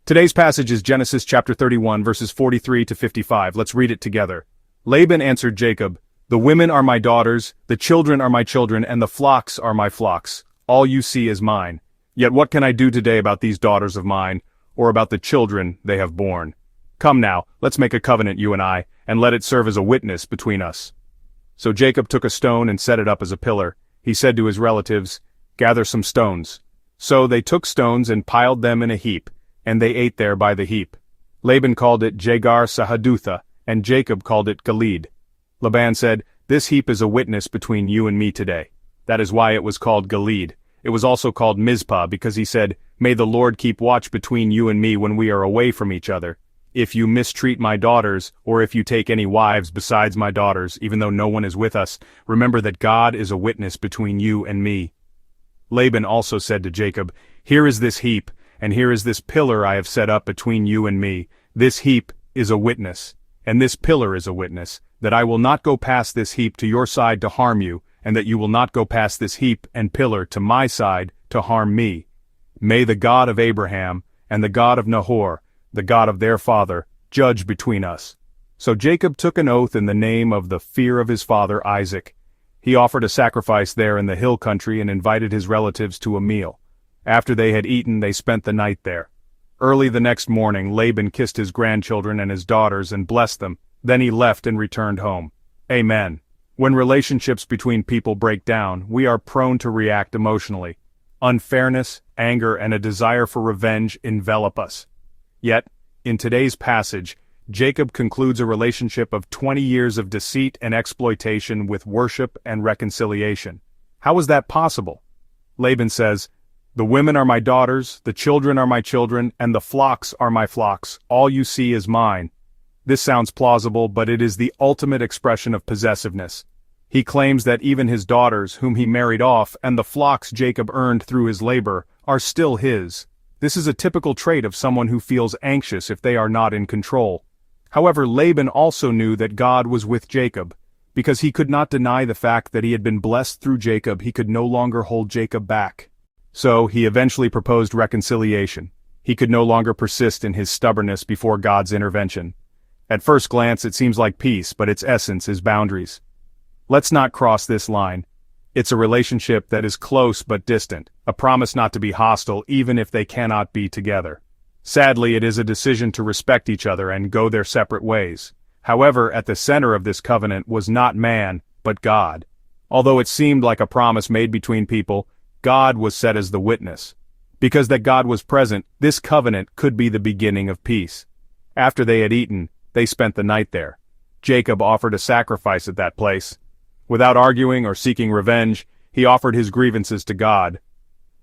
Today's passage is Genesis chapter 31 verses 43 to 55. Let's read it together. Laban answered Jacob, "The women are my daughters, the children are my children, and the flocks are my flocks. All you see is mine. Yet what can I do today about these daughters of mine, or about the children they have borne? Come now, let's make a covenant, you and I, and let it serve as a witness between us." So Jacob took a stone and set it up as a pillar. He said to his relatives, "Gather some stones." So they took stones and piled them in a heap, and they ate there by the heap. Laban called it Jegar Sahadutha, and Jacob called it Gilead. Laban said, "This heap is a witness between you and me today." That is why it was called Gilead. It was also called Mizpah, because he said, "May the Lord keep watch between you and me when we are away from each other. If you mistreat my daughters, or if you take any wives besides my daughters, even though no one is with us, remember that God is a witness between you and me." Laban also said to Jacob, "Here is this heap, and here is this pillar I have set up between you and me. This heap is a witness, and this pillar is a witness, that I will not go past this heap to your side to harm you, and that you will not go past this heap and pillar to my side to harm me. May the God of Abraham, and the God of Nahor, the God of their father, judge between us." So Jacob took an oath in the name of the fear of his father Isaac. He offered a sacrifice there in the hill country and invited his relatives to a meal. After they had eaten, they spent the night there. Early the next morning, Laban kissed his grandchildren and his daughters and blessed them. Then he left and returned home. Amen. When relationships between people break down, we are prone to react emotionally. Unfairness, anger, and a desire for revenge envelop us. Yet, in today's passage, Jacob concludes a relationship of 20 years of deceit and exploitation with worship and reconciliation. How is that possible? Laban says, "The women are my daughters, the children are my children, and the flocks are my flocks. All you see is mine." This sounds plausible, but it is the ultimate expression of possessiveness. He claims that even his daughters, whom he married off, and the flocks Jacob earned through his labor, are still his. This is a typical trait of someone who feels anxious if they are not in control. However, Laban also knew that God was with Jacob. Because he could not deny the fact that he had been blessed through Jacob, he could no longer hold Jacob back. So, he eventually proposed reconciliation. He could no longer persist in his stubbornness before God's intervention. At first glance it seems like peace, but its essence is boundaries. Let's not cross this line. It's a relationship that is close but distant, a promise not to be hostile even if they cannot be together. Sadly, it is a decision to respect each other and go their separate ways. However, at the center of this covenant was not man, but God. Although it seemed like a promise made between people, God was set as the witness. Because that God was present, this covenant could be the beginning of peace. After they had eaten, they spent the night there. Jacob offered a sacrifice at that place. Without arguing or seeking revenge, he offered his grievances to God.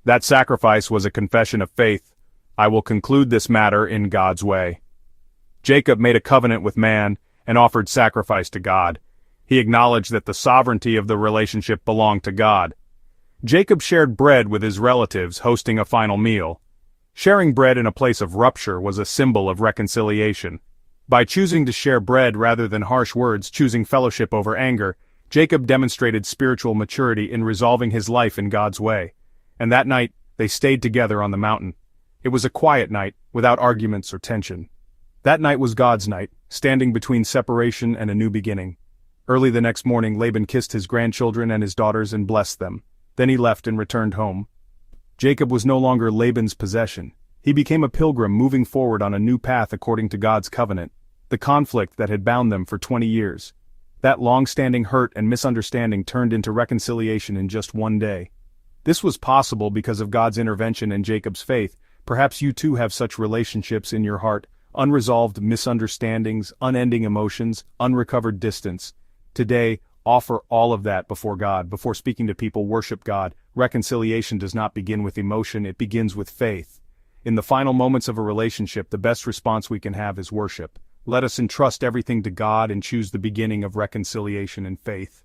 That sacrifice was a confession of faith. "I will conclude this matter in God's way." Jacob made a covenant with man and offered sacrifice to God. He acknowledged that the sovereignty of the relationship belonged to God. Jacob shared bread with his relatives, hosting a final meal. Sharing bread in a place of rupture was a symbol of reconciliation. By choosing to share bread rather than harsh words, choosing fellowship over anger, Jacob demonstrated spiritual maturity in resolving his life in God's way. And that night, they stayed together on the mountain. It was a quiet night, without arguments or tension. That night was God's night, standing between separation and a new beginning. Early the next morning, Laban kissed his grandchildren and his daughters and blessed them. Then he left and returned home. Jacob was no longer Laban's possession. He became a pilgrim moving forward on a new path according to God's covenant, the conflict that had bound them for 20 years. That long-standing hurt and misunderstanding turned into reconciliation in just one day. This was possible because of God's intervention and Jacob's faith. Perhaps you too have such relationships in your heart, unresolved misunderstandings, unending emotions, unrecovered distance. Today, offer all of that before God. Before speaking to people, worship God. Reconciliation does not begin with emotion, it begins with faith. In the final moments of a relationship, the best response we can have is worship. Let us entrust everything to God and choose the beginning of reconciliation and faith.